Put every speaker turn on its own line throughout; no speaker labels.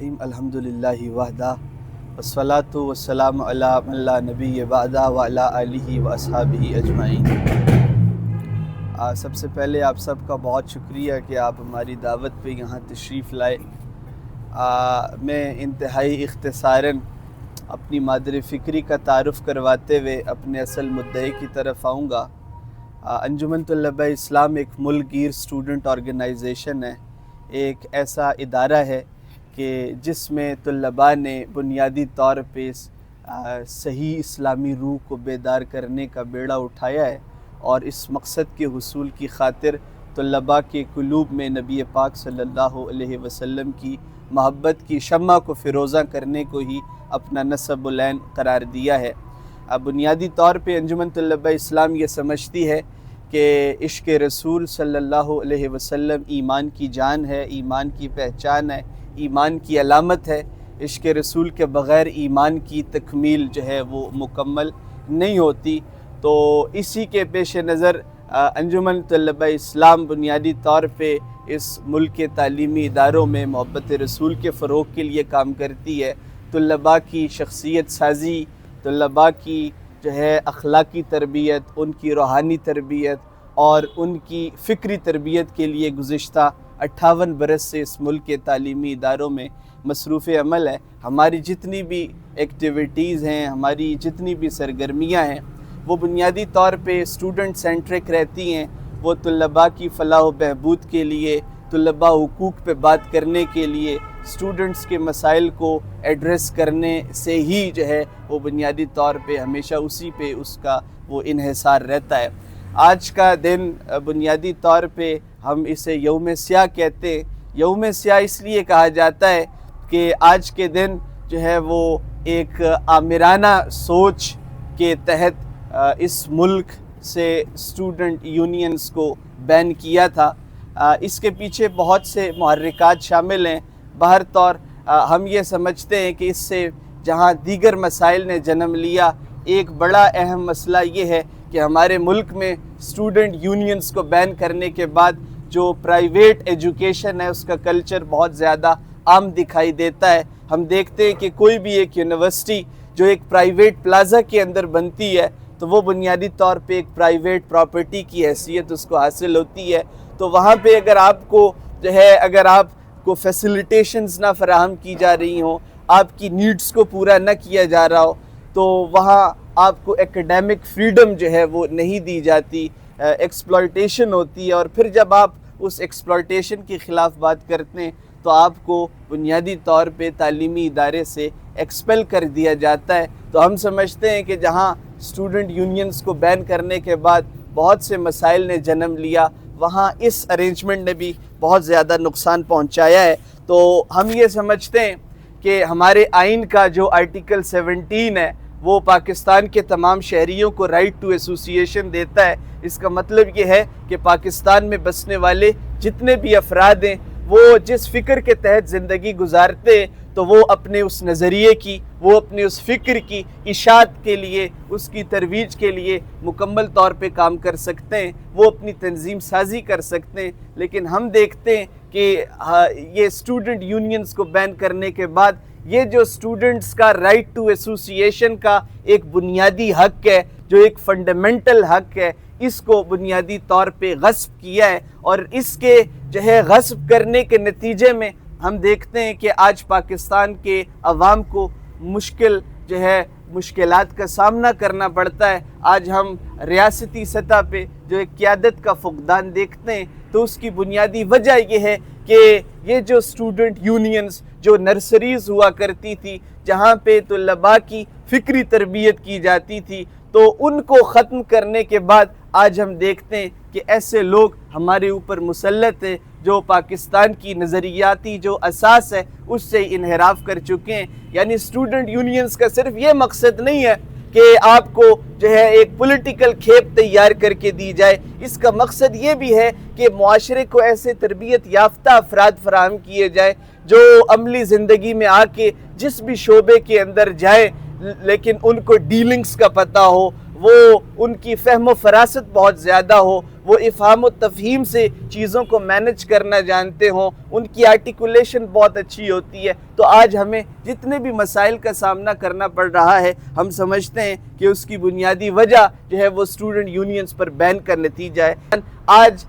الحمدللہ وحدہ والصلاة والسلام علی من لا نبی بعدہ وعلی آلہ واصحابہ اجمعین۔ سب سے پہلے آپ سب کا بہت شکریہ کہ آپ ہماری دعوت پہ یہاں تشریف لائے۔ میں انتہائی اختصاراً اپنی مادر فکری کا تعارف کرواتے ہوئے اپنے اصل مدعے کی طرف آؤں گا۔ انجمن طلباء اسلام ایک ملک گیر اسٹوڈنٹ آرگنائزیشن ہے، ایک ایسا ادارہ ہے کہ جس میں طلباء نے بنیادی طور پہ صحیح اسلامی روح کو بیدار کرنے کا بیڑا اٹھایا ہے، اور اس مقصد کے حصول کی خاطر طلباء کے قلوب میں نبی پاک صلی اللہ علیہ وسلم کی محبت کی شمع کو فروزاں کرنے کو ہی اپنا نصب العین قرار دیا ہے۔ بنیادی طور پہ انجمن طلباء اسلام یہ سمجھتی ہے کہ عشق رسول صلی اللہ علیہ وسلم ایمان کی جان ہے، ایمان کی پہچان ہے، ایمان کی علامت ہے۔ عشق رسول کے بغیر ایمان کی تکمیل جو ہے وہ مکمل نہیں ہوتی۔ تو اسی کے پیش نظر انجمن طلباء اسلام بنیادی طور پہ اس ملک کے تعلیمی اداروں میں محبت رسول کے فروغ کے لیے کام کرتی ہے۔ طلباء کی شخصیت سازی، طلباء کی جو ہے اخلاقی تربیت، ان کی روحانی تربیت اور ان کی فکری تربیت کے لیے گزشتہ 58 برس سے اس ملک کے تعلیمی اداروں میں مصروف عمل ہے۔ ہماری جتنی بھی ایکٹیویٹیز ہیں، ہماری جتنی بھی سرگرمیاں ہیں، وہ بنیادی طور پہ اسٹوڈنٹ سینٹرک رہتی ہیں۔ وہ طلباء کی فلاح و بہبود کے لیے، طلباء حقوق پہ بات کرنے کے لیے، اسٹوڈنٹس کے مسائل کو ایڈریس کرنے سے ہی جو ہے وہ بنیادی طور پہ ہمیشہ اسی پہ اس کا وہ انحصار رہتا ہے۔ آج کا دن بنیادی طور پہ ہم اسے یوم سیاہ کہتے ہیں۔ یوم سیاہ اس لیے کہا جاتا ہے کہ آج کے دن جو ہے وہ ایک آمرانہ سوچ کے تحت اس ملک سے اسٹوڈنٹ یونینز کو بین کیا تھا۔ اس کے پیچھے بہت سے محرکات شامل ہیں۔ بہر طور ہم یہ سمجھتے ہیں کہ اس سے جہاں دیگر مسائل نے جنم لیا، ایک بڑا اہم مسئلہ یہ ہے کہ ہمارے ملک میں اسٹوڈنٹ یونینز کو بین کرنے کے بعد جو پرائیویٹ ایجوکیشن ہے اس کا کلچر بہت زیادہ عام دکھائی دیتا ہے۔ ہم دیکھتے ہیں کہ کوئی بھی ایک یونیورسٹی جو ایک پرائیویٹ پلازا کے اندر بنتی ہے تو وہ بنیادی طور پہ ایک پرائیویٹ پراپرٹی کی حیثیت اس کو حاصل ہوتی ہے۔ تو وہاں پہ اگر آپ کو جو ہے اگر آپ کو فیسیلیٹیشنز نہ فراہم کی جا رہی ہوں، آپ کی نیڈز کو پورا نہ کیا جا رہا ہو، تو وہاں آپ کو ایکیڈیمک فریڈم جو ہے وہ نہیں دی جاتی، ایکسپلائٹیشن ہوتی ہے، اور پھر جب آپ اس ایکسپلائٹیشن کے خلاف بات کرتے ہیں تو آپ کو بنیادی طور پہ تعلیمی ادارے سے ایکسپیل کر دیا جاتا ہے۔ تو ہم سمجھتے ہیں کہ جہاں اسٹوڈنٹ یونینز کو بین کرنے کے بعد بہت سے مسائل نے جنم لیا، وہاں اس ارینجمنٹ نے بھی بہت زیادہ نقصان پہنچایا ہے۔ تو ہم یہ سمجھتے ہیں کہ ہمارے آئین کا جو آرٹیکل 17 ہے وہ پاکستان کے تمام شہریوں کو رائٹ ٹو ایسوسییشن دیتا ہے۔ اس کا مطلب یہ ہے کہ پاکستان میں بسنے والے جتنے بھی افراد ہیں وہ جس فکر کے تحت زندگی گزارتے ہیں تو وہ اپنے اس نظریے کی، وہ اپنے اس فکر کی اشاعت کے لیے، اس کی ترویج کے لیے مکمل طور پہ کام کر سکتے ہیں، وہ اپنی تنظیم سازی کر سکتے ہیں۔ لیکن ہم دیکھتے ہیں کہ یہ اسٹوڈنٹ یونینز کو بین کرنے کے بعد یہ جو اسٹوڈنٹس کا رائٹ ٹو ایسوسییشن کا ایک بنیادی حق ہے، جو ایک فنڈامنٹل حق ہے، اس کو بنیادی طور پہ غصب کیا ہے، اور اس کے جو ہے غصب کرنے کے نتیجے میں ہم دیکھتے ہیں کہ آج پاکستان کے عوام کو مشکلات کا سامنا کرنا پڑتا ہے۔ آج ہم ریاستی سطح پہ جو ایک قیادت کا فقدان دیکھتے ہیں تو اس کی بنیادی وجہ یہ ہے کہ یہ جو اسٹوڈنٹ یونینز جو نرسریز ہوا کرتی تھی، جہاں پہ طلباء کی فکری تربیت کی جاتی تھی، تو ان کو ختم کرنے کے بعد آج ہم دیکھتے ہیں کہ ایسے لوگ ہمارے اوپر مسلط ہیں جو پاکستان کی نظریاتی جو اساس ہے اس سے انحراف کر چکے ہیں۔ یعنی اسٹوڈنٹ یونینز کا صرف یہ مقصد نہیں ہے کہ آپ کو جو ہے ایک پولیٹیکل کھیپ تیار کر کے دی جائے، اس کا مقصد یہ بھی ہے کہ معاشرے کو ایسے تربیت یافتہ افراد فراہم کیے جائے جو عملی زندگی میں آ کے جس بھی شعبے کے اندر جائیں لیکن ان کو ڈیلنگز کا پتہ ہو، وہ ان کی فہم و فراست بہت زیادہ ہو، وہ افہام و تفہیم سے چیزوں کو مینج کرنا جانتے ہوں، ان کی آرٹیکولیشن بہت اچھی ہوتی ہے۔ تو آج ہمیں جتنے بھی مسائل کا سامنا کرنا پڑ رہا ہے، ہم سمجھتے ہیں کہ اس کی بنیادی وجہ جو ہے وہ اسٹوڈنٹ یونینز پر بین کا نتیجہ ہے۔ آج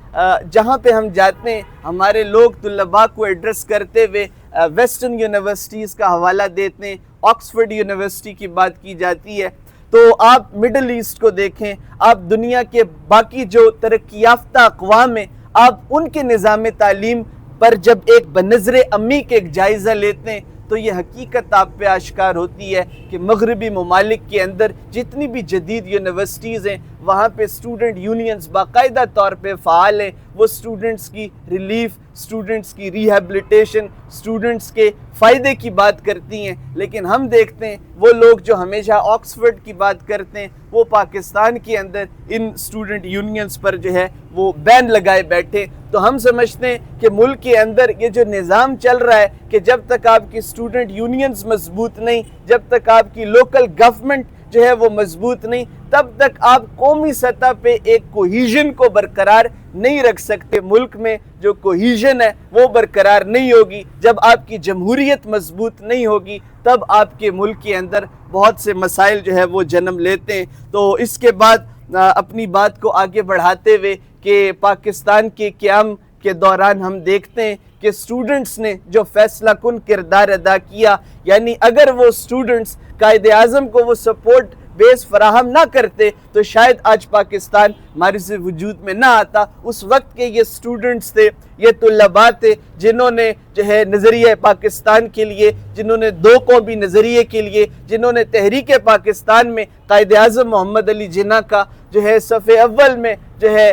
جہاں پہ ہم جاتے ہیں، ہمارے لوگ طلباء کو ایڈریس کرتے ہوئے ویسٹرن یونیورسٹیز کا حوالہ دیتے ہیں، آکسفورڈ یونیورسٹی کی بات کی جاتی ہے۔ تو آپ مڈل ایسٹ کو دیکھیں، آپ دنیا کے باقی جو ترقی یافتہ اقوام ہیں، آپ ان کے نظام تعلیم پر جب ایک بنظر عمی کے ایک جائزہ لیتے ہیں تو یہ حقیقت آپ پہ آشکار ہوتی ہے کہ مغربی ممالک کے اندر جتنی بھی جدید یونیورسٹیز ہیں، وہاں پہ اسٹوڈنٹ یونینز باقاعدہ طور پہ فعال ہیں۔ وہ اسٹوڈنٹس کی ریلیف، اسٹوڈنٹس کی ریہیبلیٹیشن، اسٹوڈنٹس کے فائدے کی بات کرتی ہیں، لیکن ہم دیکھتے ہیں وہ لوگ جو ہمیشہ آکسفورڈ کی بات کرتے ہیں، وہ پاکستان کے اندر ان اسٹوڈنٹ یونینز پر جو ہے وہ بین لگائے بیٹھے۔ تو ہم سمجھتے ہیں کہ ملک کے اندر یہ جو نظام چل رہا ہے کہ جب تک آپ کی اسٹوڈنٹ یونینز مضبوط نہیں، جب تک آپ کی لوکل گورنمنٹ جو ہے وہ مضبوط نہیں، تب تک آپ قومی سطح پہ ایک کوہیژن کو برقرار نہیں رکھ سکتے۔ ملک میں جو کوہیژن ہے وہ برقرار نہیں ہوگی۔ جب آپ کی جمہوریت مضبوط نہیں ہوگی، تب آپ کے ملک کے اندر بہت سے مسائل جو ہے وہ جنم لیتے ہیں۔ تو اس کے بعد اپنی بات کو آگے بڑھاتے ہوئے کہ پاکستان کے قیام کے دوران ہم دیکھتے ہیں کہ اسٹوڈنٹس نے جو فیصلہ کن کردار ادا کیا، یعنی اگر وہ اسٹوڈنٹس قائد اعظم کو وہ سپورٹ بیس فراہم نہ کرتے تو شاید آج پاکستان ہمارے سے وجود میں نہ آتا۔ اس وقت کے یہ اسٹوڈنٹس تھے، یہ طلباء تھے جنہوں نے جو ہے نظریہ پاکستان کے لیے، جنہوں نے دو قومی نظریے کے لیے، جنہوں نے تحریک پاکستان میں قائد اعظم محمد علی جناح کا جو ہے صف اول میں جو ہے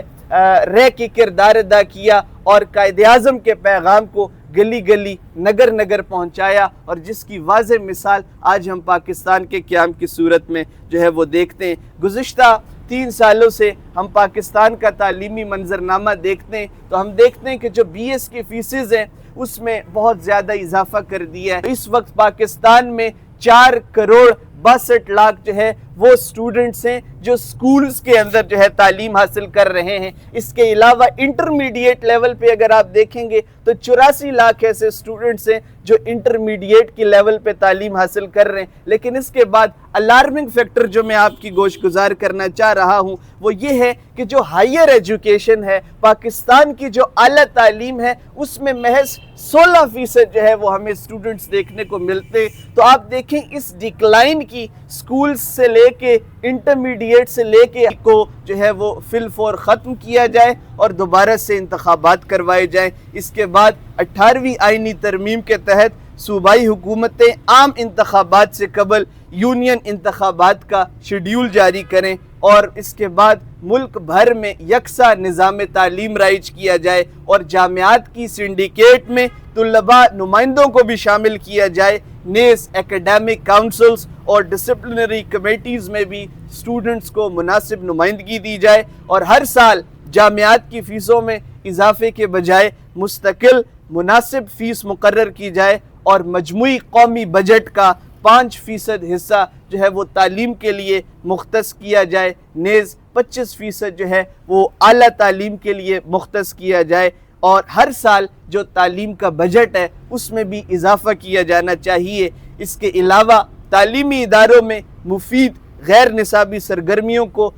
رہ کے کردار ادا کیا اور قائد اعظم کے پیغام کو گلی گلی نگر نگر پہنچایا، اور جس کی واضح مثال آج ہم پاکستان کے قیام کی صورت میں جو ہے وہ دیکھتے ہیں۔ گزشتہ 3 سالوں سے ہم پاکستان کا تعلیمی منظرنامہ دیکھتے ہیں تو ہم دیکھتے ہیں کہ جو بی ایس کی فیسز ہیں اس میں بہت زیادہ اضافہ کر دیا ہے۔ اس وقت پاکستان میں 4 کروڑ 62 لاکھ جو ہے وہ اسٹوڈنٹس ہیں جو سکولز کے اندر جو ہے تعلیم حاصل کر رہے ہیں۔ اس کے علاوہ انٹرمیڈیٹ لیول پہ اگر آپ دیکھیں گے تو 84 لاکھ ایسے اسٹوڈنٹس ہیں جو انٹرمیڈیٹ کی لیول پہ تعلیم حاصل کر رہے ہیں۔ لیکن اس کے بعد الارمنگ فیکٹر جو میں آپ کی گوش گزار کرنا چاہ رہا ہوں وہ یہ ہے کہ جو ہائیر ایجوکیشن ہے، پاکستان کی جو اعلیٰ تعلیم ہے، اس میں محض 16% جو ہے وہ ہمیں اسٹوڈنٹس دیکھنے کو ملتے۔ تو آپ دیکھیں اس ڈکلائن کی سکولز سے لے کے انٹرمیڈیٹ سے لے کے کو جو ہے وہ فی الفور ختم کیا جائے اور دوبارہ سے انتخابات کروائے جائیں۔ اس کے بعد 18ویں آئینی ترمیم کے تحت صوبائی حکومتیں عام انتخابات سے قبل یونین انتخابات کا شیڈیول جاری کریں اور اس کے بعد ملک بھر میں یکساں نظام تعلیم رائج کیا جائے اور جامعات کی سنڈیکیٹ میں طلباء نمائندوں کو بھی شامل کیا جائے۔ نیز ایکیڈیمک کاؤنسلز اور ڈسپلنری کمیٹیز میں بھی اسٹوڈنٹس کو مناسب نمائندگی دی جائے اور ہر سال جامعات کی فیسوں میں اضافے کے بجائے مستقل مناسب فیس مقرر کی جائے اور مجموعی قومی بجٹ کا 5% حصہ جو ہے وہ تعلیم کے لیے مختص کیا جائے۔ نیز 25% جو ہے وہ اعلیٰ تعلیم کے لیے مختص کیا جائے اور ہر سال جو تعلیم کا بجٹ ہے اس میں بھی اضافہ کیا جانا چاہیے۔ اس کے علاوہ تعلیمی اداروں میں مفید غیر نصابی سرگرمیوں کو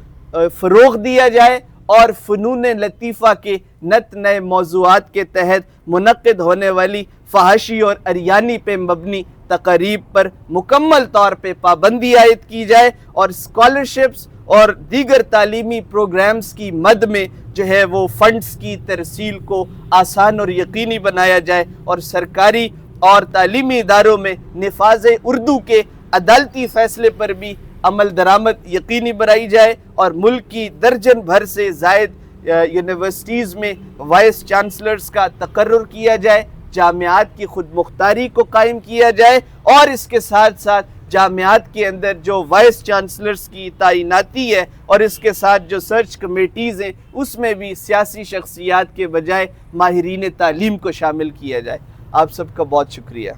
فروغ دیا جائے اور فنون لطیفہ کے نئے موضوعات کے تحت منعقد ہونے والی فحاشی اور اریانی پہ مبنی تقاریب پر مکمل طور پہ پابندی عائد کی جائے اور اسکالرشپس اور دیگر تعلیمی پروگرامز کی مد میں جو ہے وہ فنڈز کی ترسیل کو آسان اور یقینی بنایا جائے اور سرکاری اور تعلیمی اداروں میں نفاذ اردو کے عدالتی فیصلے پر بھی عمل درآمد یقینی بنائی جائے اور ملک کی درجن بھر سے زائد یونیورسٹیز میں وائس چانسلرز کا تقرر کیا جائے، جامعات کی خود مختاری کو قائم کیا جائے اور اس کے ساتھ ساتھ جامعات کے اندر جو وائس چانسلرز کی تعیناتی ہے اور اس کے ساتھ جو سرچ کمیٹیز ہیں اس میں بھی سیاسی شخصیات کے بجائے ماہرین تعلیم کو شامل کیا جائے۔ آپ سب کا بہت شکریہ۔